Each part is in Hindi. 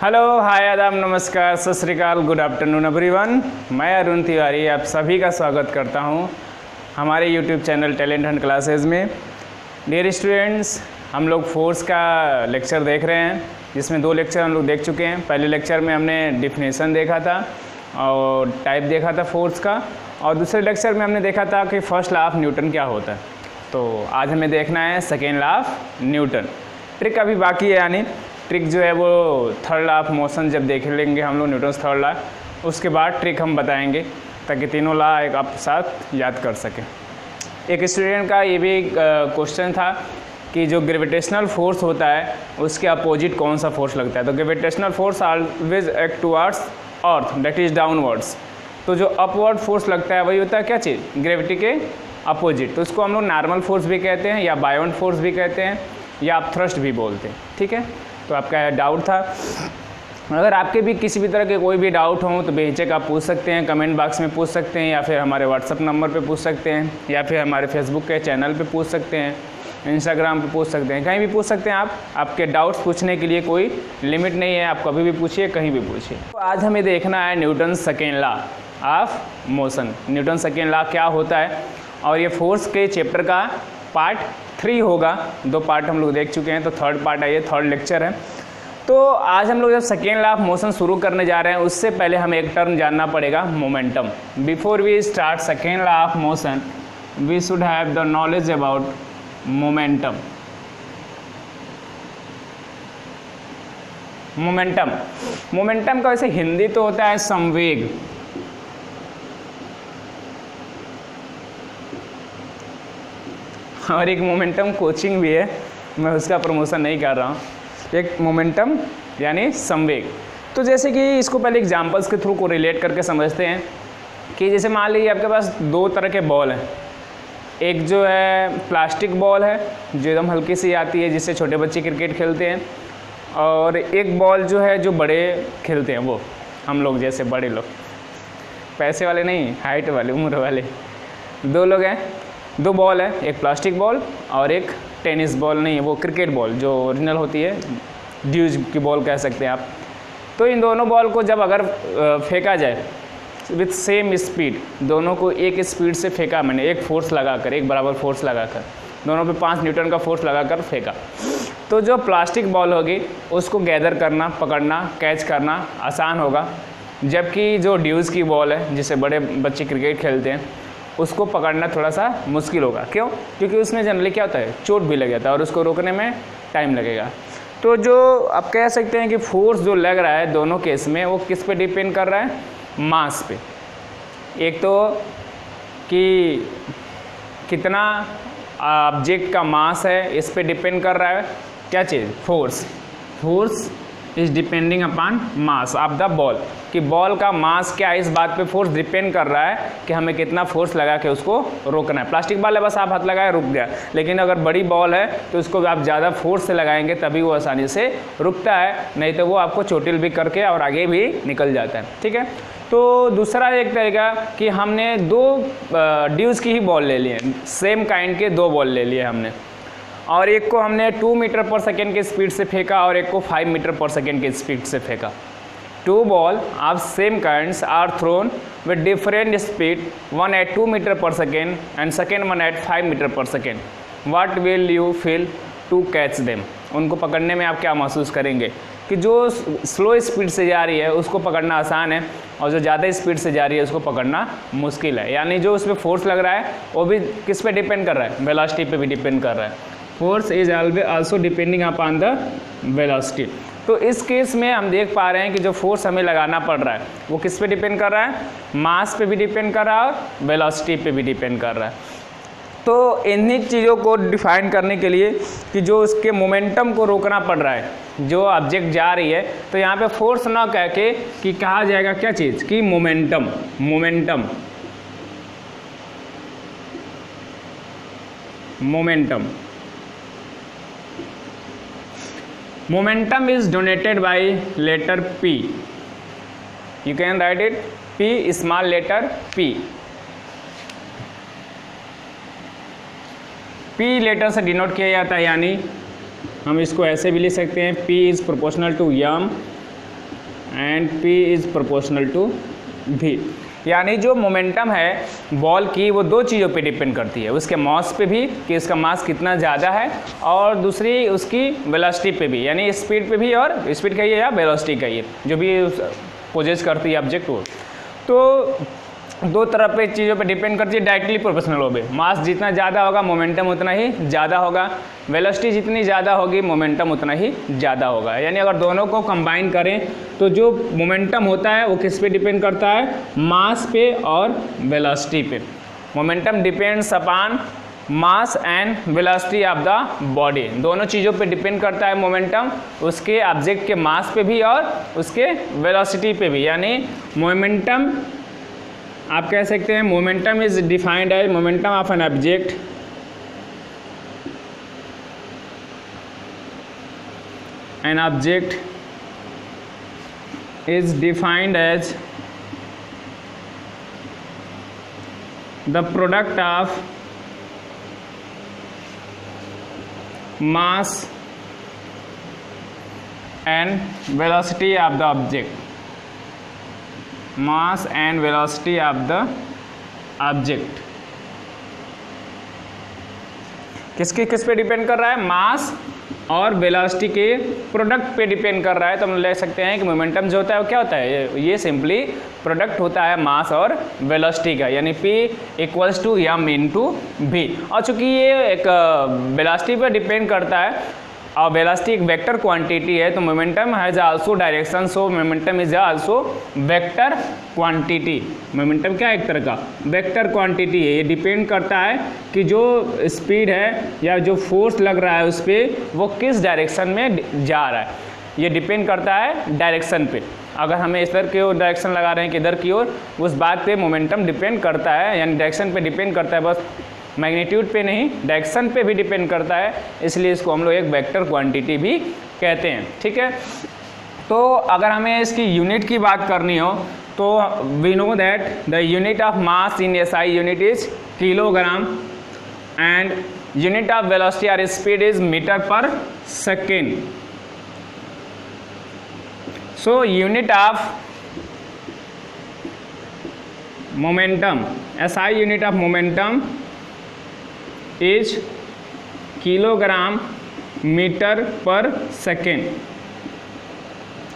हेलो, हाय, आदाब, नमस्कार, सत श्री अकाल, गुड आफ्टरनून एवरीवन। मैं अरुण तिवारी आप सभी का स्वागत करता हूं हमारे YouTube channel talent Hunt classes में। डियर स्टूडेंट्स, हम लोग फोर्स का लेक्चर देख रहे हैं, जिसमें 2 लेक्चर हम लोग देख चुके हैं। पहले लेक्चर में हमने डिफिनेशन देखा था और टाइप देखा था फोर्स का, और दूसरे लेक्चर में हमने देखा था कि फर्स्ट लॉ ऑफ न्यूटन क्या होता है। तो आज हमें देखना है second law of Newton. Trick अभी बाकी है, यानी ट्रिक जो है वो थर्ड लॉ ऑफ मोशन जब देख लेंगे हम लोग, न्यूटन्स थर्ड लॉ, उसके बाद ट्रिक हम बताएंगे ताकि तीनों लॉ एक आप साथ याद कर सकें। एक स्टूडेंट का ये भी क्वेश्चन था कि जो ग्रेविटेशनल फोर्स होता है उसके अपोजिट कौन सा फोर्स लगता है। तो gravitational force always act towards earth, that is downwards. तो जो अपवर्ड फोर्स लगता है वही होता है क्या चीज़, ग्रेविटी के अपोजिट। तो उसको हम लोग नॉर्मल फोर्स भी कहते हैं, या बायोंड फोर्स भी कहते हैं, या आप थ्रस्ट भी बोलते हैं। ठीक है, तो आपका डाउट था। अगर आपके भी किसी भी तरह के कोई भी डाउट हो तो बेहिचक आप पूछ सकते हैं, कमेंट बॉक्स में पूछ सकते हैं, या फिर हमारे व्हाट्सअप नंबर पे पूछ सकते हैं, या फिर हमारे फेसबुक के चैनल पे पूछ सकते हैं, इंस्टाग्राम पे पूछ सकते हैं, कहीं भी पूछ सकते हैं आप। आपके डाउट्स पूछने के लिए कोई लिमिट नहीं है, आप कभी भी पूछिए, कहीं भी पूछिए। तो आज हमें देखना है Newton second law of motion. Newton second law क्या होता है, और ये फोर्स के चैप्टर का पार्ट 3 होगा। 2 पार्ट हम लोग देख चुके हैं, तो थर्ड पार्ट है, ये थर्ड लेक्चर है। तो आज हम लोग जब सेकेंड लॉ ऑफ मोशन शुरू करने जा रहे हैं, उससे पहले हमें एक टर्म जानना पड़ेगा, momentum. Before we start second law of motion we should have the knowledge about momentum. Momentum का वैसे हिंदी तो होता है संवेग। और एक मोमेंटम कोचिंग भी है, मैं उसका प्रमोशन नहीं कर रहा हूँ। एक मोमेंटम यानी संवेग। तो जैसे कि इसको पहले एग्जांपल्स के थ्रू को रिलेट करके समझते हैं कि जैसे मान लीजिए आपके पास 2 तरह के बॉल हैं। एक जो है प्लास्टिक बॉल है जो एकदम हल्की सी आती है, जिससे छोटे बच्चे क्रिकेट खेलते हैं, और एक बॉल जो है जो बड़े खेलते हैं, वो हम लोग जैसे बड़े लोग, पैसे वाले नहीं, हाइट वाले, उम्र वाले। 2 लोग हैं, 2 बॉल है, एक प्लास्टिक बॉल और एक टेनिस बॉल, नहीं वो क्रिकेट बॉल जो ओरिजिनल होती है, ड्यूज की बॉल कह सकते हैं आप। तो इन दोनों बॉल को जब अगर फेंका जाए विथ सेम स्पीड, दोनों को एक स्पीड से फेंका, मैंने एक फोर्स लगाकर, एक बराबर फोर्स लगाकर, दोनों पे 5 न्यूटन का फोर्स लगाकर फेंका, तो जो प्लास्टिक बॉल होगी उसको गैदर करना, पकड़ना, कैच करना आसान होगा। जबकि जो ड्यूज की बॉल है, जिसे बड़े बच्चे क्रिकेट खेलते हैं, उसको पकड़ना थोड़ा सा मुश्किल होगा। क्यों? क्योंकि उसमें जनरली क्या होता है, चोट भी लग जाता है और उसको रोकने में टाइम लगेगा। तो जो आप कह सकते हैं कि फोर्स जो लग रहा है दोनों केस में, वो किस पे डिपेंड कर रहा है, मास पे। एक तो कि कितना ऑब्जेक्ट का मास है, इस पे डिपेंड कर रहा है क्या चीज़, force is depending upon mass of the ball, कि बॉल का मास क्या है, इस बात पे फोर्स डिपेंड कर रहा है कि हमें कितना फोर्स लगा के उसको रोकना है। प्लास्टिक बॉल है, बस आप हाथ लगाए रुक गया, लेकिन अगर बड़ी बॉल है तो उसको आप ज़्यादा फोर्स से लगाएंगे तभी वो आसानी से रुकता है, नहीं तो वो आपको चोटिल भी करके और आगे भी निकल जाता है। ठीक है, तो दूसरा एक तरीका कि हमने 2 ड्यूज की ही बॉल ले लिए, सेम काइंड के 2 बॉल ले लिए हमने, और एक को हमने 2 मीटर पर सेकेंड की स्पीड से फेंका और एक को 5 मीटर पर सेकेंड की स्पीड से फेंका। 2 ball of same kinds are thrown with different speed, one at 2 metre per second and second one at 5 metre per second. What will you feel to catch them? उनको पकड़ने में आप क्या महसूस करेंगे कि जो स्लो स्पीड से जा रही है उसको पकड़ना आसान है, और जो ज़्यादा स्पीड से जा रही है उसको पकड़ना मुश्किल है। यानी जो उसमें फोर्स लग रहा है वो भी किस पे डिपेंड कर रहा है, वेलोसिटी पे भी डिपेंड कर रहा है। Force is also depending upon the velocity. तो इस केस में हम देख पा रहे हैं कि जो फोर्स हमें लगाना पड़ रहा है वो किस पे डिपेंड कर रहा है, मास पे भी डिपेंड कर रहा है और वेलोसिटी पे भी डिपेंड कर रहा है। तो इन्हीं चीज़ों को डिफाइन करने के लिए कि जो उसके मोमेंटम को रोकना पड़ रहा है, जो ऑब्जेक्ट जा रही है, तो यहाँ पे फोर्स ना कह के कि कहा जाएगा क्या चीज़, कि momentum. Momentum is denoted by letter P. You can write it P, small letter P. P letter से डिनोट किया जाता है, यानी हम इसको ऐसे भी लिख सकते हैं, P is proportional to m and P is proportional to V। यानी जो मोमेंटम है बॉल की वो दो चीज़ों पे डिपेंड करती है, उसके मास पे भी कि इसका मास कितना ज़्यादा है, और दूसरी उसकी वेलोसिटी पे भी, यानी स्पीड पे भी, और स्पीड कहिए या वेलोसिटी कहिए, जो भी पोजेस करती है ऑब्जेक्ट वो। तो दो तरह पे चीज़ों पे डिपेंड करती है, डायरेक्टली प्रोपोर्शनल होगी। मास जितना ज़्यादा होगा मोमेंटम उतना ही ज़्यादा होगा, वेलोसिटी जितनी ज़्यादा होगी मोमेंटम उतना ही ज़्यादा होगा। यानी अगर दोनों को कंबाइन करें तो जो मोमेंटम होता है वो किस पे डिपेंड करता है, मास पे और वेलोसिटी पे। Momentum depends upon mass and velocity of the body, दोनों चीज़ों पे डिपेंड करता है मोमेंटम, उसके ऑब्जेक्ट के मास पे भी और उसके वेलोसिटी पे भी। यानी मोमेंटम आप कह सकते हैं momentum is defined as momentum of an object is defined as the product of mass and velocity of the object, mass and velocity of the object। किस पे डिपेंड कर रहा है, मास और वेलोसिटी के प्रोडक्ट पे डिपेंड कर रहा है। तो हम ले सकते हैं कि मोमेंटम जो होता है वो क्या होता है, ये सिंपली प्रोडक्ट होता है मास और वेलोसिटी का, यानी P equals to m into V। और चूंकि ये एक वेलोसिटी पे डिपेंड करता है और वेलोसिटी एक वेक्टर क्वांटिटी है, तो momentum has also direction, so momentum is also vector quantity. Momentum क्या है, एक तरह का वेक्टर क्वांटिटी है। ये डिपेंड करता है कि जो स्पीड है या जो फोर्स लग रहा है उस पर वो किस डायरेक्शन में जा रहा है, ये डिपेंड करता है डायरेक्शन पे। अगर हमें इधर की ओर डायरेक्शन लगा रहे हैं कि इधर की ओर, उस बात पे मोमेंटम डिपेंड करता है, यानी डायरेक्शन पे डिपेंड करता है, बस मैग्नीट्यूड पे नहीं डायरेक्शन पे भी डिपेंड करता है, इसलिए इसको हम लोग एक वेक्टर क्वांटिटी भी कहते हैं। ठीक है, तो अगर हमें इसकी यूनिट की बात करनी हो तो we know that the unit of mass in SI unit is kilogram and unit of velocity और speed is meter per second. So unit of momentum, SI unit of momentum is kilogram metre per second,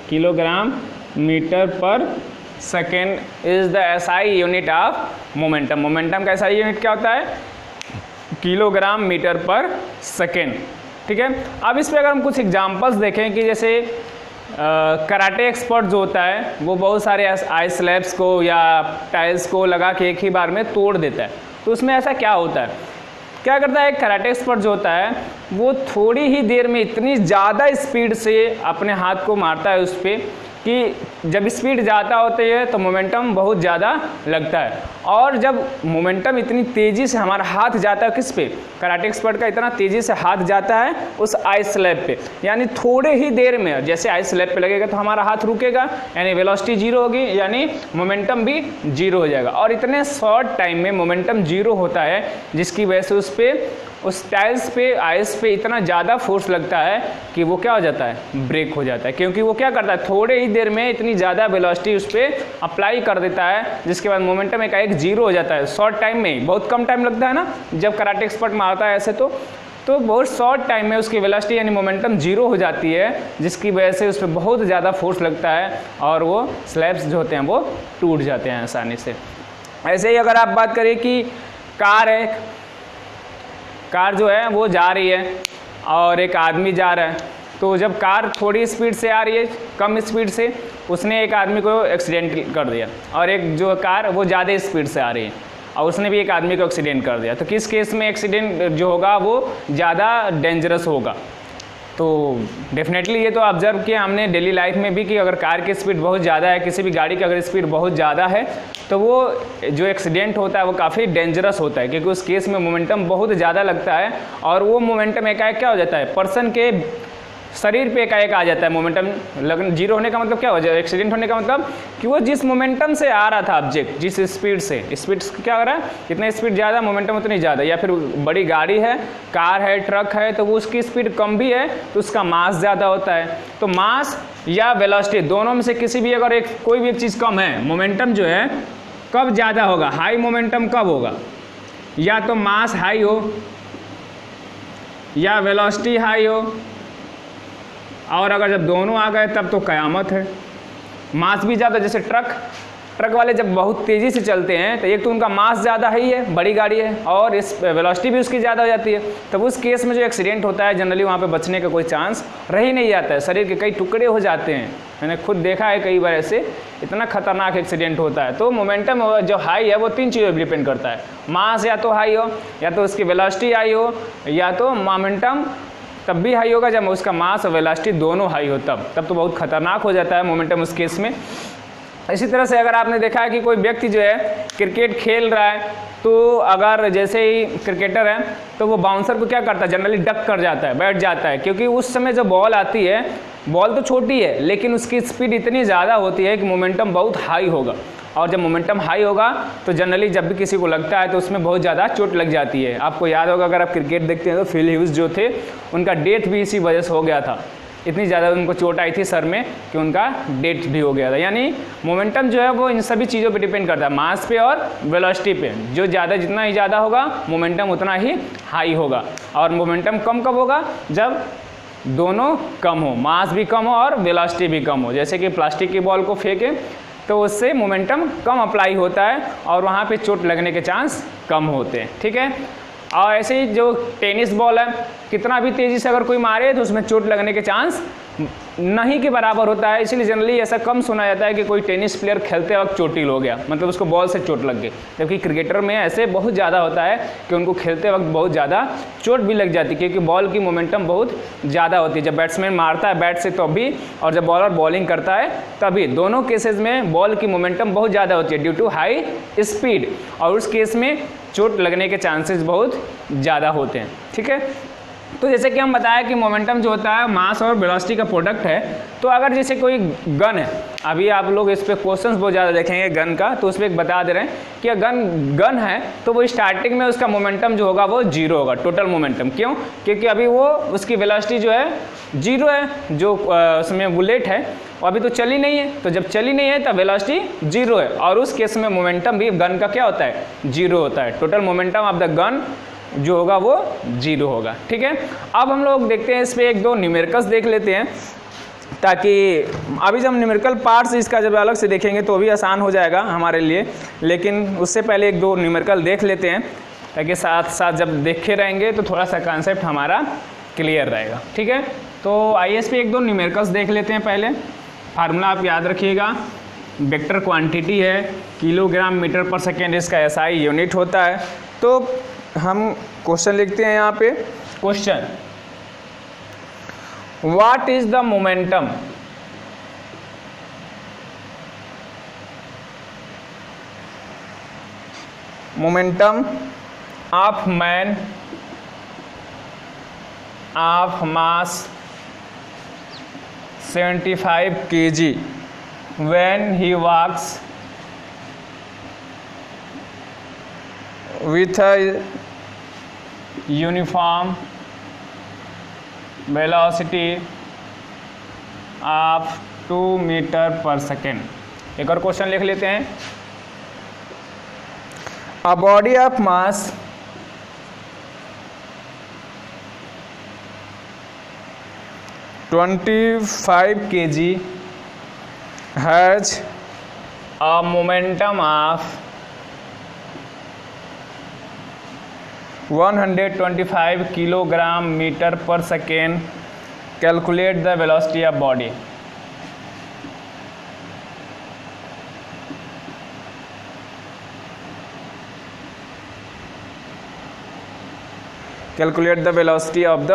kilogram metre per second is the SI unit of momentum. Momentum का SI यूनिट क्या होता है, किलोग्राम मीटर पर सेकेंड। ठीक है, अब इस पे अगर हम कुछ एग्जांपल्स देखें कि जैसे कराटे एक्सपर्ट जो होता है वो बहुत सारे आइस स्लैब्स को या टाइल्स को लगा के एक ही बार में तोड़ देता है, तो उसमें ऐसा क्या होता है, क्या करता है कराटे एक्सपर्ट जो होता है वो थोड़ी ही देर में इतनी ज़्यादा स्पीड से अपने हाथ को मारता है उस पर कि जब स्पीड ज़्यादा होती है तो मोमेंटम बहुत ज़्यादा लगता है, और जब मोमेंटम इतनी तेज़ी से हमारा हाथ जाता है किस पे, कराटे एक्सपर्ट का इतना तेज़ी से हाथ जाता है उस आइस स्लैब पे, यानी थोड़े ही देर में जैसे आइस स्लैब पे लगेगा तो हमारा हाथ रुकेगा, यानी वेलोसिटी जीरो होगी, यानी मोमेंटम भी जीरो हो जाएगा। और इतने शॉर्ट टाइम में मोमेंटम जीरो होता है जिसकी वजह से उस टाइल्स पे आइस पे इतना ज़्यादा फोर्स लगता है कि वो क्या हो जाता है, ब्रेक हो जाता है, क्योंकि वो क्या करता है थोड़े ही देर में इतनी ज़्यादा वेलोसिटी उस पर अप्लाई कर देता है, जिसके बाद मोमेंटम एक जीरो हो जाता है शॉर्ट टाइम में ही। बहुत कम टाइम लगता है ना जब कराटे एक्सपर्ट मारता है ऐसे, तो बहुत शॉर्ट टाइम में उसकी वेलोसिटी यानी मोमेंटम जीरो हो जाती है, जिसकी वजह से उस पर बहुत ज़्यादा फोर्स लगता है और वो स्लैब्स जो होते हैं वो टूट जाते हैं आसानी से। ऐसे ही अगर आप बात करें कि कार है, कार जो है वो जा रही है और एक आदमी जा रहा है, तो जब कार थोड़ी स्पीड से आ रही है, कम स्पीड से, उसने एक आदमी को एक्सीडेंट कर दिया, और एक जो कार वो ज़्यादा स्पीड से आ रही है और उसने भी एक आदमी को एक्सीडेंट कर दिया, तो किस केस में एक्सीडेंट जो होगा वो ज़्यादा डेंजरस होगा। तो डेफिनेटली ये तो ऑब्जर्व किया हमने डेली लाइफ में भी कि अगर कार की स्पीड बहुत ज़्यादा है, किसी भी गाड़ी की अगर स्पीड बहुत ज़्यादा है, तो वो जो एक्सीडेंट होता है वो काफ़ी डेंजरस होता है, क्योंकि उस केस में मोमेंटम बहुत ज़्यादा लगता है और वो मोमेंटम एकाएक क्या हो जाता है, पर्सन के शरीर पे एकाएक आ जाता है मोमेंटम। लगन जीरो होने का मतलब क्या हो जाए, एक्सीडेंट होने का मतलब कि वो जिस मोमेंटम से आ रहा था ऑब्जेक्ट, जिस स्पीड से, स्पीड क्या हो रहा है, जितना स्पीड ज़्यादा मोमेंटम उतनी ज़्यादा। या फिर बड़ी गाड़ी है, कार है, ट्रक है, तो वो उसकी स्पीड कम भी है तो उसका मास ज़्यादा होता है। तो मास या वेलोसिटी दोनों में से किसी भी अगर कोई भी एक चीज़ कम है, मोमेंटम जो है कब ज़्यादा होगा, हाई मोमेंटम कब होगा, या तो मास हाई हो या वेलोसिटी हाई हो, और अगर जब दोनों आ गए तब तो क़यामत है। मास भी ज़्यादा, जैसे ट्रक वाले जब बहुत तेज़ी से चलते हैं तो एक तो उनका मास ज़्यादा ही है, बड़ी गाड़ी है, और इस वेलोसिटी भी उसकी ज़्यादा हो जाती है। तब उस केस में जो एक्सीडेंट होता है जनरली वहाँ पे बचने का कोई चांस रह ही नहीं जाता है, शरीर के कई टुकड़े हो जाते हैं। मैंने खुद देखा है कई बार ऐसे, इतना खतरनाक एक्सीडेंट होता है। तो मोमेंटम जो हाई है वो 3 चीज़ों पर डिपेंड करता है, मास या तो हाई हो, या तो उसकी वेलोसिटी हाई हो, या तो मोमेंटम तब भी हाई होगा जब उसका मास और वेलोसिटी दोनों हाई हो, तब तो बहुत खतरनाक हो जाता है मोमेंटम उस केस में। इसी तरह से अगर आपने देखा है कि कोई व्यक्ति जो है क्रिकेट खेल रहा है, तो अगर जैसे ही क्रिकेटर है तो वो बाउंसर को क्या करता है, जनरली डक कर जाता है, बैठ जाता है, क्योंकि उस समय जो बॉल आती है, बॉल तो छोटी है लेकिन उसकी स्पीड इतनी ज़्यादा होती है कि मोमेंटम बहुत हाई होगा। और जब मोमेंटम हाई होगा तो जनरली जब भी किसी को लगता है तो उसमें बहुत ज़्यादा चोट लग जाती है। आपको याद होगा अगर आप क्रिकेट देखते हैं तो फिल ह्यूज जो थे उनका डेथ भी इसी वजह से हो गया था, इतनी ज़्यादा उनको चोट आई थी सर में कि उनका डेथ भी हो गया था। यानी मोमेंटम जो है वो इन सभी चीज़ों पे डिपेंड करता है, मास पे और वेलोसिटी पे। जो ज़्यादा जितना ही ज़्यादा होगा मोमेंटम उतना ही हाई होगा। और मोमेंटम कम कब होगा, जब दोनों कम हो, मास भी कम हो और वेलोसिटी भी कम हो। जैसे कि प्लास्टिक की बॉल को फेंके तो उससे मोमेंटम कम अप्लाई होता है और वहाँ पे चोट लगने के चांस कम होते हैं, ठीक है। और ऐसे ही जो टेनिस बॉल है, कितना भी तेज़ी से अगर कोई मारे तो उसमें चोट लगने के चांस नहीं के बराबर होता है। इसलिए जनरली ऐसा कम सुना जाता है कि कोई टेनिस प्लेयर खेलते वक्त चोटिल हो गया, मतलब उसको बॉल से चोट लग गई। जबकि क्रिकेटर में ऐसे बहुत ज़्यादा होता है कि उनको खेलते वक्त बहुत ज़्यादा चोट भी लग जाती है, क्योंकि बॉल की मोमेंटम बहुत ज़्यादा होती है। जब बैट्समैन मारता है बैट से तो भी, और जब बॉलर बॉलिंग करता है तभी, दोनों केसेस में बॉल की मोमेंटम बहुत ज़्यादा होती है ड्यू टू हाई स्पीड, और उस केस में चोट लगने के चांसेस बहुत ज़्यादा होते हैं, ठीक है। तो जैसे कि हम बताया कि मोमेंटम जो होता है मास और वेलोसिटी का प्रोडक्ट है। तो अगर जैसे कोई गन है, अभी आप लोग इस पर क्वेश्चंस बहुत ज़्यादा देखेंगे गन का, तो उस पर एक बता दे रहे हैं कि गन है तो वो स्टार्टिंग में उसका मोमेंटम जो होगा वो 0 होगा, टोटल मोमेंटम। क्यों? क्योंकि अभी वो उसकी वेलोसिटी जो है 0 है, जो उसमें बुलेट है वो अभी तो चली नहीं है, तो जब चली नहीं है तब वेलोसिटी 0 है, और उस केस में मोमेंटम भी गन का क्या होता है, 0 होता है। Total momentum of the gun जो होगा वो 0 होगा, ठीक है। अब हम लोग देखते हैं इस पर 1-2 न्यूमेरिकल्स देख लेते हैं, ताकि अभी जब न्यूमेरिकल पार्ट्स इसका जब अलग से देखेंगे तो भी आसान हो जाएगा हमारे लिए, लेकिन उससे पहले 1-2 न्यूमेरिकल देख लेते हैं, ताकि साथ साथ जब देखे रहेंगे तो थोड़ा सा कॉन्सेप्ट हमारा क्लियर रहेगा, ठीक है। तो आइए इस पर 1-2 न्यूमेरिकल्स देख लेते हैं। पहले फार्मूला आप याद रखिएगा, वेक्टर क्वांटिटी है, किलोग्राम मीटर पर सेकेंड इसका SI यूनिट होता है। तो हम क्वेश्चन लिखते हैं यहाँ पे, question what is the momentum of man of mass 75 kg when he walks with a uniform velocity of 2 metre per second. एक और क्वेश्चन लिख लेते हैं, a body of mass 25 kg has a momentum of 125 kilogram metre per second, calculate the velocity of body. Calculate the velocity of the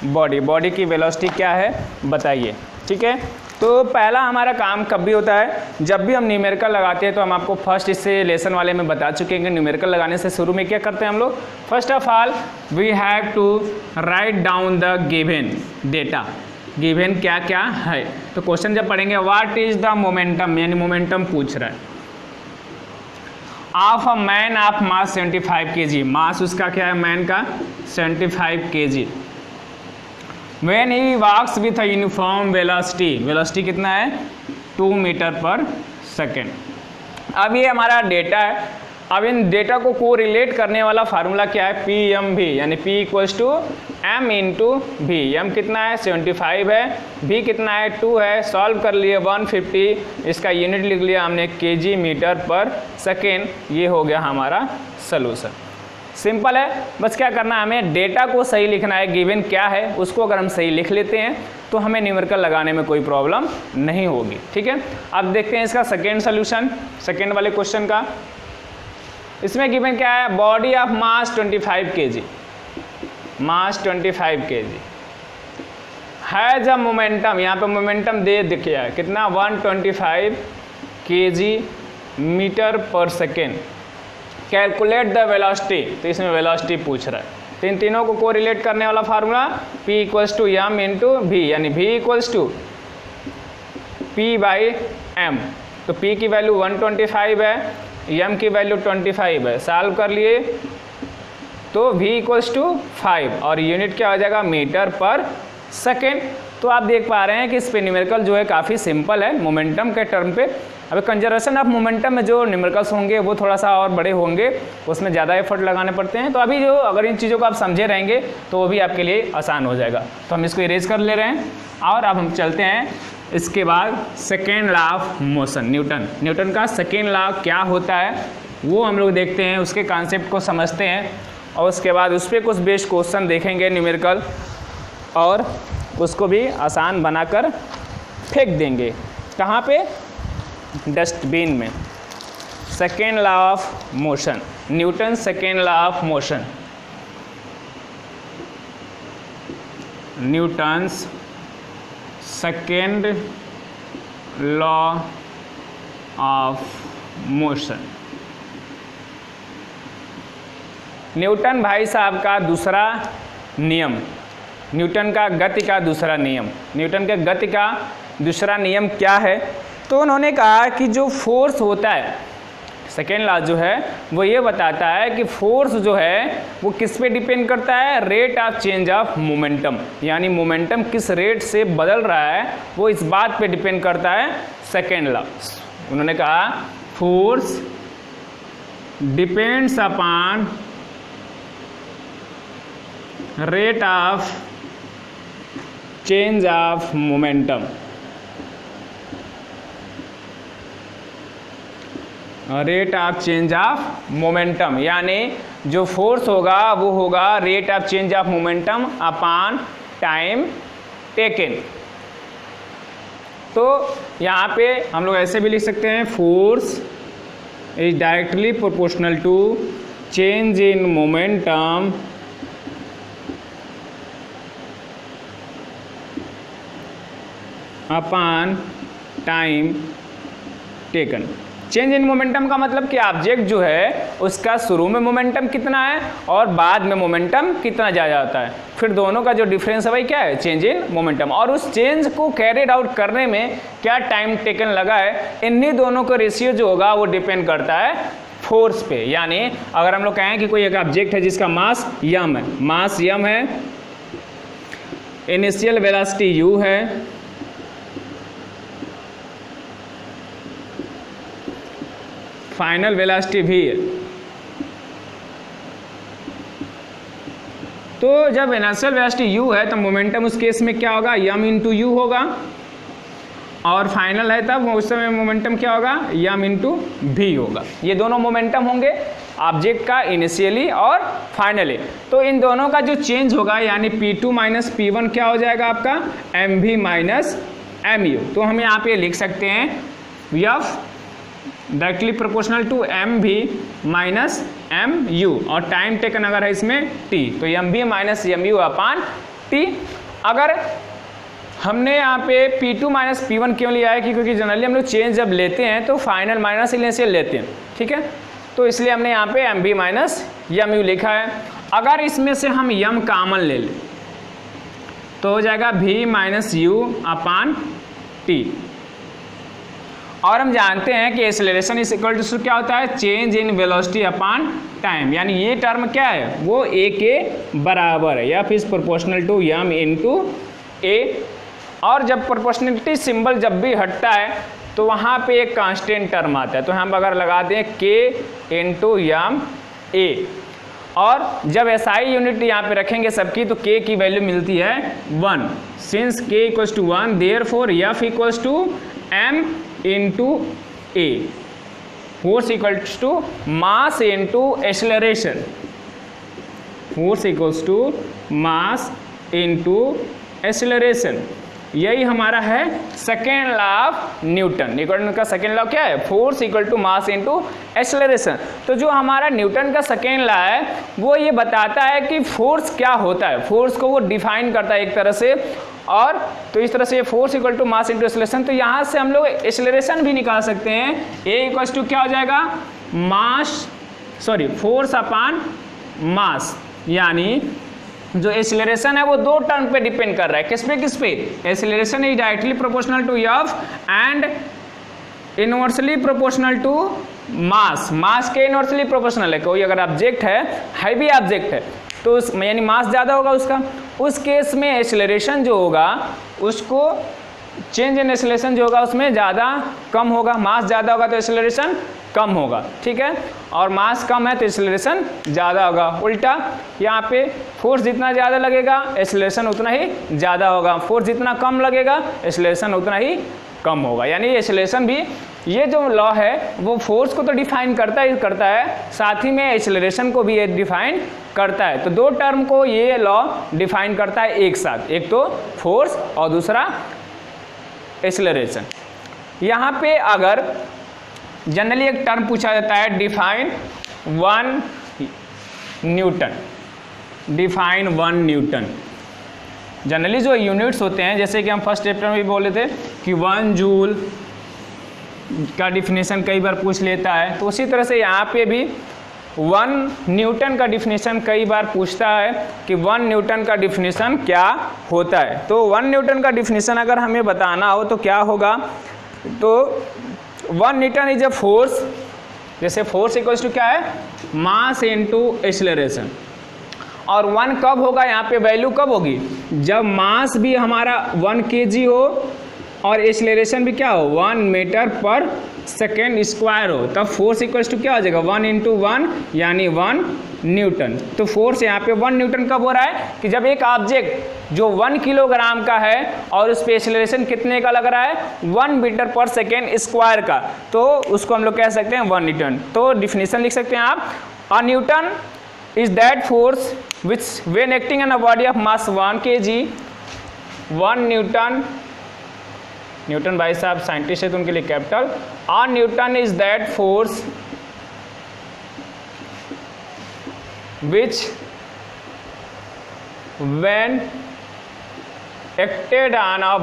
body, body की वेलोसिटी क्या है बताइए, ठीक है। तो पहला हमारा काम कब भी होता है, जब भी हम न्यूमेरिकल लगाते हैं। तो हम आपको फर्स्ट इससे लेसन वाले में बता चुके हैं कि न्यूमेरिकल लगाने से शुरू में क्या करते हैं हम लोग, first of all we have to write down the given data. Given क्या क्या है। तो क्वेश्चन जब पढ़ेंगे व्हाट इज द मोमेंटम, यानी मोमेंटम पूछ रहा है of a man of mass 75 kg, mass उसका क्या है मैन का 75 kg, when he walks with a uniform velocity, velocity कितना है 2 मीटर पर सेकेंड। अब ये हमारा डेटा है, अब इन डेटा को कोरिलेट करने वाला फार्मूला क्या है पी एम भी, यानी P equals to M into V. M कितना है 75 है, भी कितना है 2 है, सॉल्व कर लिए 150, इसका यूनिट लिख लिया हमने केजी मीटर पर सेकेंड, ये हो गया हमारा सलूशन। सिंपल है, बस क्या करना है हमें डेटा को सही लिखना है, गिवन क्या है उसको अगर हम सही लिख लेते हैं तो हमें न्यूमेरिकल लगाने में कोई प्रॉब्लम नहीं होगी। ठीक है, अब देखते हैं इसका सेकेंड सोल्यूशन, सेकेंड वाले क्वेश्चन का। इसमें गिवन क्या है body of mass 25 kg, mass 25 kg has a momentum, यहाँ पे मोमेंटम दे दिखा है कितना 125 kg metre per second, calculate the velocity, तो इसमें वेलोसिटी पूछ रहा है। तो इन तीनों को कोरिलेट करने वाला formula P equals to M into V, यानी V equals to P by M. तो P की वैल्यू 125 है, एम की वैल्यू 25 है, सॉल्व कर लिए तो V इक्वल्स टू 5 और यूनिट क्या हो जाएगा मीटर पर सेकेंड। तो आप देख पा रहे हैं कि इस पे न्यूमेरिकल जो है काफ़ी सिंपल है मोमेंटम के टर्म पे। अब कंजर्वेशन ऑफ मोमेंटम में जो न्यूमेरिकल्स होंगे वो थोड़ा सा और बड़े होंगे, उसमें ज़्यादा एफर्ट लगाने पड़ते हैं। तो अभी जो अगर इन चीज़ों को आप समझे रहेंगे तो वो भी आपके लिए आसान हो जाएगा। तो हम इसको इरेज कर ले रहे हैं और अब हम चलते हैं इसके बाद second law of motion, Newton का सेकेंड लॉ क्या होता है वो हम लोग देखते हैं, उसके कॉन्सेप्ट को समझते हैं और उसके बाद उस पर कुछ बेस्ड क्वेश्चन देखेंगे न्यूमेरिकल और उसको भी आसान बनाकर फेंक देंगे। कहाँ पे? डस्टबिन में। Second law of motion, Newton second law of motion, Newton's second law of motion. Newton भाई साहब का दूसरा नियम, न्यूटन का गति का दूसरा नियम, न्यूटन के गति का दूसरा नियम क्या है? तो उन्होंने कहा कि जो फोर्स होता है, सेकेंड लॉ जो है वो ये बताता है कि फोर्स जो है वो किस पे डिपेंड करता है, rate of change of momentum, यानी मोमेंटम किस रेट से बदल रहा है वो इस बात पे डिपेंड करता है सेकेंड लॉ। उन्होंने कहा force depends upon rate of change of momentum, rate of change of momentum, यानी जो फोर्स होगा वो होगा rate of change of momentum upon time taken. तो यहाँ पे हम लोग ऐसे भी लिख सकते हैं force is directly proportional to change in momentum upon time taken. Change in momentum का मतलब कि ऑब्जेक्ट जो है उसका शुरू में मोमेंटम कितना है और बाद में मोमेंटम कितना ज़्यादा होता है, फिर दोनों का जो डिफरेंस है भाई क्या है, चेंज इन मोमेंटम। और उस चेंज को कैरिड आउट करने में क्या टाइम टेकन लगा है, इन्हीं दोनों का रेशियो जो होगा वो डिपेंड करता है फोर्स पे। यानी अगर हम लोग कहें कि कोई एक ऑब्जेक्ट है जिसका मास यम है, मास यम है, इनिशियल वेलोसिटी यू है, फाइनल वेलोसिटी भी है, तो जब इनिशियल वेलोसिटी u है तो मोमेंटम उस केस में क्या होगा, m इंटू यू होगा, और फाइनल है तब उस समय मोमेंटम क्या होगा, m इंटू भी होगा। ये दोनों मोमेंटम होंगे ऑब्जेक्ट का इनिशियली और फाइनली। तो इन दोनों का जो चेंज होगा यानी P2 माइनस P1 क्या हो जाएगा आपका, mv माइनस mu। तो हम यहाँ पे लिख सकते हैं F directly proportional to M V minus M U, और टाइम टेकन अगर है इसमें t, तो M V minus M U upon T. अगर हमने यहाँ पे P2 माइनस P1 क्यों लिया है कि क्योंकि जनरली हम लोग चेंज जब लेते हैं तो फाइनल माइनस इनिशियल लेते हैं, ठीक है, तो इसलिए हमने यहाँ पे M V minus M U लिखा है। अगर इसमें से हम यम कॉमन ले लें तो हो जाएगा v minus you upon T. और हम जानते हैं कि एक्सेलरेशन इज इक्वल टू क्या होता है, change in velocity upon time, यानी ये टर्म क्या है वो a के बराबर है या फिर proportional to m into a. और जब प्रोपोर्शनलिटी सिंबल जब भी हटता है तो वहाँ पे एक कांस्टेंट टर्म आता है, तो हम अगर लगा दें k इंटू एम ए, और जब SI यूनिट यहाँ पे रखेंगे सबकी तो k की वैल्यू मिलती है 1, since k equals to 1 therefore f equals to m into A, force equals to mass into acceleration, force equals to mass into acceleration. यही हमारा है second law of Newton. Newton का सेकेंड लॉ क्या है, force equal to mass into acceleration. तो जो हमारा न्यूटन का सेकेंड लॉ है वो ये बताता है कि फोर्स क्या होता है, फोर्स को वो डिफाइन करता है एक तरह से। और तो इस तरह से ये force equal to mass into acceleration, तो यहाँ से हम लोग एक्सेलरेशन भी निकाल सकते हैं। ए इक्वल टू क्या हो जाएगा, फोर्स अपान मास, यानी जो एक्सेलरेशन है वो दो टर्म पे डिपेंड कर रहा है। किस पे acceleration is directly proportional to F and inversely proportional to mass, mass के इनवर्सली प्रोपोर्शनल है। कोई अगर ऑब्जेक्ट है, हैवी ऑब्जेक्ट है, तो उस यानी मास ज़्यादा होगा उसका, उस केस में एक्सेलरेशन जो होगा उसको चेंज इन एक्सेलरेशन जो होगा उसमें ज़्यादा कम होगा, मास ज़्यादा होगा तो एक्सेलरेशन कम होगा, ठीक है। और मास कम है तो एक्सेलरेशन ज़्यादा होगा। उल्टा यहाँ पे फोर्स जितना ज़्यादा लगेगा एक्सेलरेशन उतना ही ज़्यादा होगा, फोर्स जितना कम लगेगा एक्सेलरेशन उतना ही कम होगा। यानी एक्सेलरेशन भी, ये जो लॉ है वो फोर्स को तो डिफाइन करता है, साथ ही में एक्सेलरेशन को भी ये डिफाइन करता है। तो दो टर्म को ये लॉ डिफाइन करता है एक साथ, एक तो फोर्स और दूसरा एक्सेलरेशन। यहाँ पे अगर जनरली एक टर्म पूछा जाता है define 1 Newton, define 1 Newton. Generally जो यूनिट्स होते हैं, जैसे कि हम फर्स्ट चैप्टर में भी बोले थे कि 1 जूल का डिफिनेशन कई बार पूछ लेता है, तो उसी तरह से यहाँ पे भी 1 न्यूटन का डिफिनेशन कई बार पूछता है कि 1 न्यूटन का डिफिनेशन क्या होता है। तो 1 न्यूटन का डिफिनेशन अगर हमें बताना हो तो क्या होगा, तो 1 न्यूटन इज अ फोर्स, जैसे फोर्स इक्वल्स टू क्या है, मास इनटू एक्सेलरेशन। और 1 कब होगा, यहाँ पे वैल्यू कब होगी, जब मास भी हमारा 1 kg हो और एक्सेलरेशन भी क्या हो 1 मीटर पर सेकेंड स्क्वायर हो, तब फोर्स इक्वल्स टू क्या हो जाएगा 1 इंटू 1 यानी 1 न्यूटन। तो फोर्स यहाँ पे 1 न्यूटन कब हो रहा है कि जब एक ऑब्जेक्ट जो 1 किलोग्राम का है और उस पर एक्सेलरेशन कितने का लग रहा है 1 मीटर पर सेकेंड स्क्वायर का, तो उसको हम लोग कह सकते हैं 1 न्यूटन। तो डिफिनेशन लिख सकते हैं आप, a newton is that force which when acting on a body of mass 1 kg, 1 newton, Newton भाई साहब साइंटिस्ट है तो उनके लिए capital, a newton is that force which when acted on a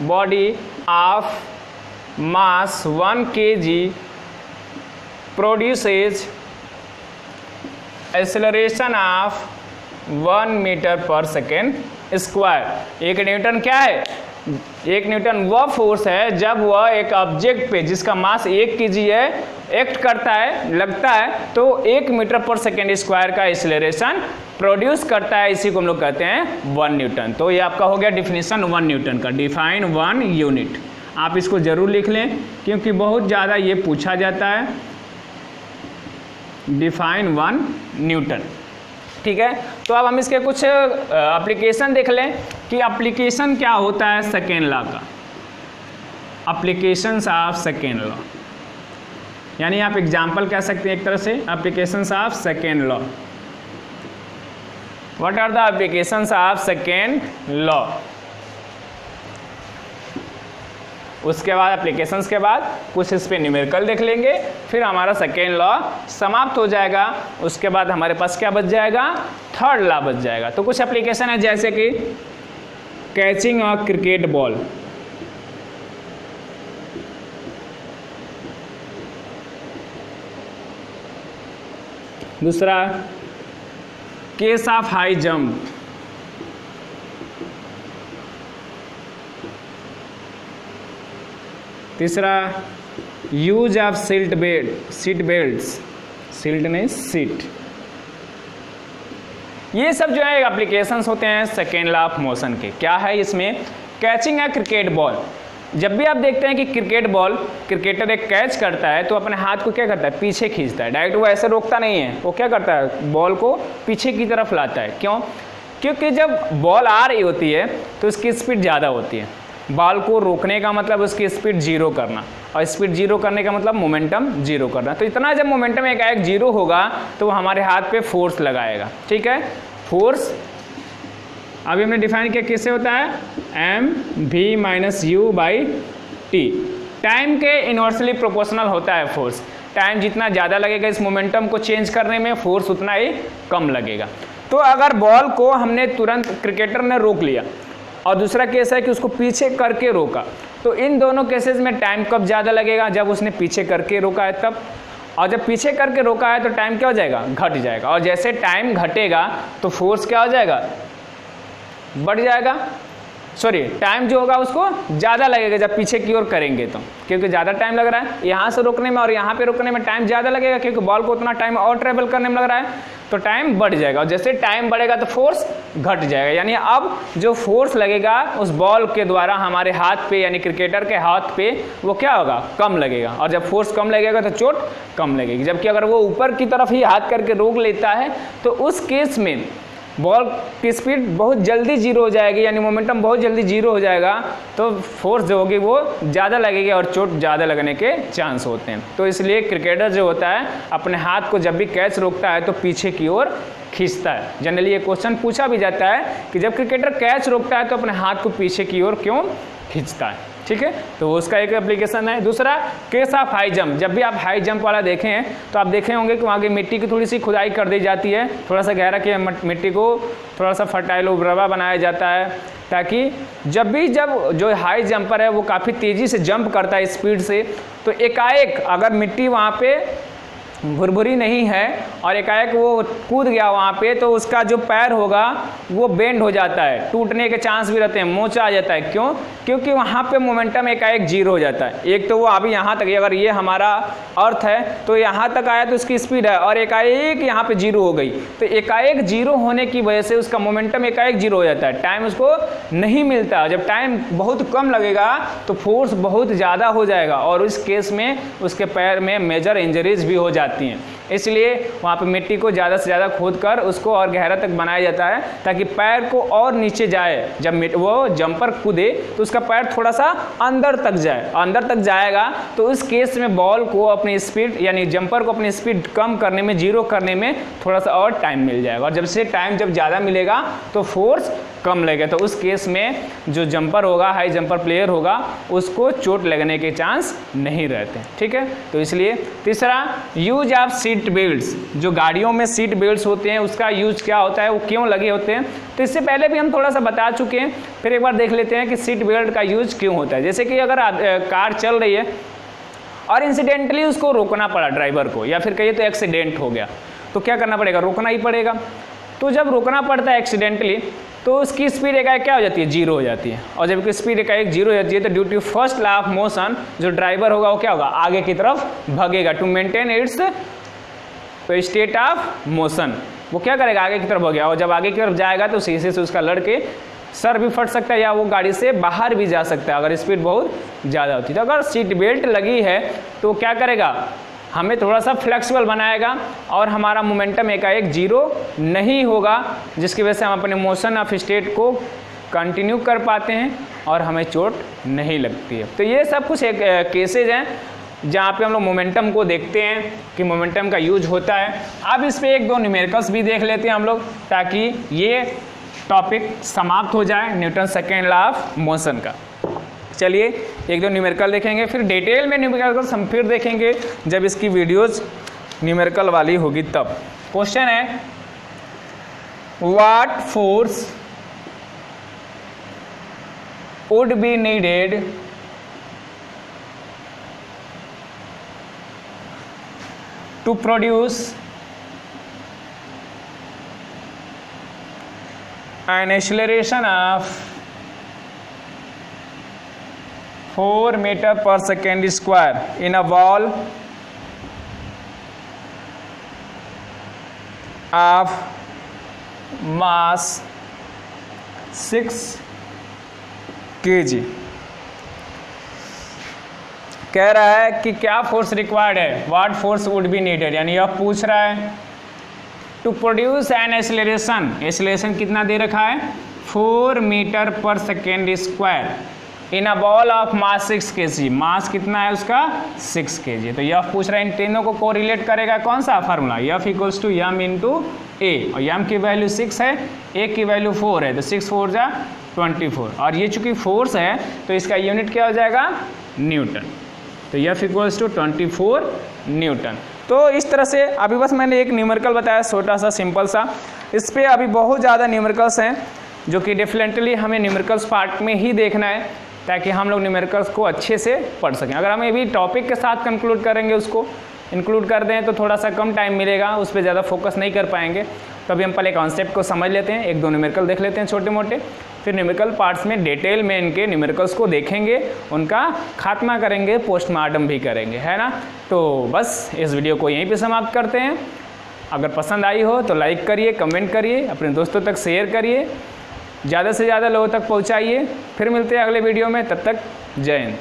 body of mass 1 kg produces acceleration of 1 metre per second square. एक न्यूटन क्या है, एक न्यूटन वह फोर्स है जब वह एक ऑब्जेक्ट पे जिसका मास 1 kg है एक्ट करता है, लगता है, तो 1 मीटर पर सेकेंड स्क्वायर का एक्सेलरेशन प्रोड्यूस करता है। इसी को हम लोग कहते हैं 1 न्यूटन। तो ये आपका हो गया डिफिनेशन 1 न्यूटन का, डिफाइन 1 यूनिट। आप इसको जरूर लिख लें क्योंकि बहुत ज़्यादा ये पूछा जाता है, डिफाइन 1 न्यूटन, ठीक है। तो अब हम इसके कुछ एप्लीकेशन देख लें कि एप्लीकेशन क्या होता है सेकेंड लॉ का, एप्लीकेशंस ऑफ सेकेंड लॉ, यानी आप एग्जाम्पल कह सकते हैं एक तरह से applications of second law. What are the applications of second law. उसके बाद एप्लीकेशंस के बाद कुछ इस पे न्यूमेरिकल देख लेंगे, फिर हमारा सेकेंड लॉ समाप्त हो जाएगा। उसके बाद हमारे पास क्या बच जाएगा, थर्ड लॉ बच जाएगा। तो कुछ एप्लीकेशन है जैसे कि कैचिंग अ क्रिकेट बॉल, दूसरा केस ऑफ हाई जंप, तीसरा use of seat belts, seat नहीं सीट। ये सब जो है एप्लीकेशंस होते हैं सेकेंड लॉ ऑफ मोशन के। क्या है इसमें? कैचिंग है क्रिकेट बॉल। जब भी आप देखते हैं कि क्रिकेट बॉल क्रिकेटर एक कैच करता है तो अपने हाथ को क्या करता है? पीछे खींचता है। डायरेक्ट वो ऐसे रोकता नहीं है, वो क्या करता है? बॉल को पीछे की तरफ लाता है। क्यों? क्योंकि जब बॉल आ रही होती है तो उसकी स्पीड ज़्यादा होती है। बॉल को रोकने का मतलब उसकी स्पीड जीरो करना, और स्पीड जीरो करने का मतलब मोमेंटम जीरो करना। तो इतना जब मोमेंटम एकाएक जीरो होगा तो वो हमारे हाथ पे फोर्स लगाएगा। ठीक है, फोर्स अभी हमने डिफाइन किया किससे होता है? mv-u/t। टाइम के इनवर्सली प्रोपोर्शनल होता है फोर्स। टाइम जितना ज़्यादा लगेगा इस मोमेंटम को चेंज करने में, फोर्स उतना ही कम लगेगा। तो अगर बॉल को हमने तुरंत क्रिकेटर ने रोक लिया और दूसरा केस है कि उसको पीछे करके रोका, तो इन दोनों केसेस में टाइम कब ज़्यादा लगेगा? जब उसने पीछे करके रोका है तब। और जब पीछे करके रोका है तो टाइम क्या हो जाएगा? घट जाएगा। और जैसे टाइम घटेगा तो फोर्स क्या हो जाएगा? बढ़ जाएगा। सॉरी, टाइम जो होगा उसको ज़्यादा लगेगा जब पीछे की ओर करेंगे तो, क्योंकि ज़्यादा टाइम लग रहा है यहाँ से रोकने में और यहाँ पे रोकने में टाइम ज़्यादा लगेगा, क्योंकि बॉल को उतना टाइम और ट्रेवल करने में लग रहा है, तो टाइम बढ़ जाएगा। और जैसे टाइम बढ़ेगा तो फोर्स घट जाएगा। यानी अब जो फोर्स लगेगा उस बॉल के द्वारा हमारे हाथ पे, यानी क्रिकेटर के हाथ पे, वो क्या होगा? कम लगेगा। और जब फोर्स कम लगेगा तो चोट कम लगेगी। जबकि अगर वो ऊपर की तरफ ही हाथ करके रोक लेता है तो उस केस में बॉल की स्पीड बहुत जल्दी जीरो हो जाएगी, यानी मोमेंटम बहुत जल्दी जीरो हो जाएगा, तो फोर्स जो होगी वो ज़्यादा लगेगी और चोट ज़्यादा लगने के चांस होते हैं। तो इसलिए क्रिकेटर जो होता है अपने हाथ को जब भी कैच रोकता है तो पीछे की ओर खींचता है। जनरली ये क्वेश्चन पूछा भी जाता है कि जब क्रिकेटर कैच रोकता है तो अपने हाथ को पीछे की ओर क्यों खींचता है। ठीक है, तो उसका एक एप्लीकेशन है। दूसरा केस ऑफ हाई जंप। जब भी आप हाई जंप वाला देखें तो आप देखे होंगे कि वहाँ की मिट्टी की थोड़ी सी खुदाई कर दी जाती है, थोड़ा सा गहरा कि मिट्टी को थोड़ा सा फर्टाइल उर्वरा बनाया जाता है, ताकि जब जो हाई जंपर है वो काफ़ी तेज़ी से जंप करता है स्पीड से, तो एकाएक अगर मिट्टी वहाँ पे भुरभुरी नहीं है और एकाएक वो कूद गया वहाँ पे, तो उसका जो पैर होगा वो बेंड हो जाता है, टूटने के चांस भी रहते हैं, मोचा आ जाता है। क्यों? क्योंकि वहाँ पे मोमेंटम एकाएक जीरो हो जाता है। एक तो वो अभी यहाँ तक, अगर ये हमारा अर्थ है तो यहाँ तक आया तो उसकी स्पीड है, और एकाएक यहाँ पे जीरो हो गई, तो एकाएक जीरो होने की वजह से उसका मोमेंटम एकाएक जीरो हो जाता है, टाइम उसको नहीं मिलता। जब टाइम बहुत कम लगेगा तो फोर्स बहुत ज़्यादा हो जाएगा, और उस केस में उसके पैर में मेजर इंजरीज भी हो जाती हैं। इसलिए वहाँ पे मिट्टी को ज़्यादा से ज़्यादा खोद कर उसको और गहरा तक बनाया जाता है, ताकि पैर को और नीचे जाए। जब वो जंपर कूदे तो उसका पैर थोड़ा सा अंदर तक जाए, अंदर तक जाएगा तो उस केस में बॉल को अपनी स्पीड, यानी जंपर को अपनी स्पीड कम करने में, जीरो करने में थोड़ा सा और टाइम मिल जाएगा। और जब से टाइम जब ज़्यादा मिलेगा तो फोर्स कम लगेगा, तो उस केस में जो जंपर होगा, हाई जंपर प्लेयर होगा, उसको चोट लगने के चांस नहीं रहते। ठीक है, तो इसलिए तीसरा यूज ऑफ सीट बेल्ट्स। जो गाड़ियों में सीट बेल्ट्स होते हैं उसका यूज क्या होता है, वो क्यों लगे होते हैं, तो इससे पहले भी हम थोड़ा सा बता चुके हैं, फिर एक बार देख लेते हैं कि सीट बेल्ट का यूज क्यों होता है। जैसे कि अगर कार चल रही है और इंसिडेंटली उसको रोकना पड़ा ड्राइवर को, या फिर कहिए तो एक्सीडेंट हो गया, तो क्या करना पड़ेगा? रोकना ही पड़ेगा। तो जब रोकना पड़ता है एक्सीडेंटली तो उसकी स्पीड एकाएक क्या हो जाती है? जीरो हो जाती है। और जब स्पीड एकाएक जीरो हो जाती है तो due to first law of motion जो ड्राइवर होगा वो क्या होगा? आगे की तरफ भागेगा to maintain its state of motion. वो क्या करेगा? आगे की तरफ भागेगा, और जब आगे की तरफ जाएगा तो शीशे से उसका लड़ के सर भी फट सकता है, या वो गाड़ी से बाहर भी जा सकता है अगर स्पीड बहुत ज़्यादा होती है। तो अगर सीट बेल्ट लगी है तो क्या करेगा? हमें थोड़ा सा फ्लेक्सिबल बनाएगा और हमारा मोमेंटम एकाएक जीरो नहीं होगा, जिसकी वजह से हम अपने मोशन ऑफ स्टेट को कंटिन्यू कर पाते हैं और हमें चोट नहीं लगती है। तो ये सब कुछ एक केसेज हैं जहाँ पे हम लोग मोमेंटम को देखते हैं कि मोमेंटम का यूज होता है। अब इस पे एक दो न्यूमेरिकल्स भी देख लेते हैं हम लोग, ताकि ये टॉपिक समाप्त हो जाए Newton second law of motion का। चलिए एक दो न्यूमेरिकल देखेंगे, फिर डिटेल में न्यूमेरिकल्स हम फिर देखेंगे जब इसकी वीडियोस न्यूमेरिकल वाली होगी तब। क्वेश्चन है, what force would be needed to produce an acceleration of 4 meter per second square in a ball of mass 6 kg। कह रहा है कि क्या फोर्स रिक्वायर्ड है, what force would be needed, यानी यह पूछ रहा है to produce an acceleration. Acceleration कितना दे रखा है 4 meter per second square in a ball of mass 6 kg। Mass कितना है उसका 6 kg। तो यह पूछ रहा है इन तीनों को कोरिलेट करेगा कौन सा formula, F equals to M into a, और एम की वैल्यू 6 है, ए की वैल्यू 4 है, तो 6 4 जा 24, और ये चूंकि फोर्स है तो इसका यूनिट क्या हो जाएगा न्यूटन। तो F इक्वल्स टू 24 न्यूटन। तो इस तरह से अभी बस मैंने एक न्यूमेरिकल बताया छोटा सा सिंपल सा, इस पर अभी बहुत ज़्यादा न्यूमेरिकल्स हैं जो कि डेफिनेटली हमें न्यूमेरिकल्स पार्ट में ही देखना है ताकि हम लोग न्यूमेरिकल्स को अच्छे से पढ़ सकें। अगर हम अभी टॉपिक के साथ कंक्लूड करेंगे, उसको इंक्लूड कर दें तो थोड़ा सा कम टाइम मिलेगा, उस पर ज़्यादा फोकस नहीं कर पाएंगे। तो अभी हम पहले कॉन्सेप्ट को समझ लेते हैं, एक दो न्यूमेरिकल देख लेते हैं छोटे मोटे, फिर न्यूमेरिकल पार्ट्स में डिटेल में इनके न्यूमेरिकल्स को देखेंगे, उनका खात्मा करेंगे, पोस्टमार्टम भी करेंगे, है ना। तो बस इस वीडियो को यहीं पे समाप्त करते हैं। अगर पसंद आई हो तो लाइक करिए, कमेंट करिए, अपने दोस्तों तक शेयर करिए, ज़्यादा से ज़्यादा लोगों तक पहुँचाइए। फिर मिलते हैं अगले वीडियो में, तब तक जय हिंद।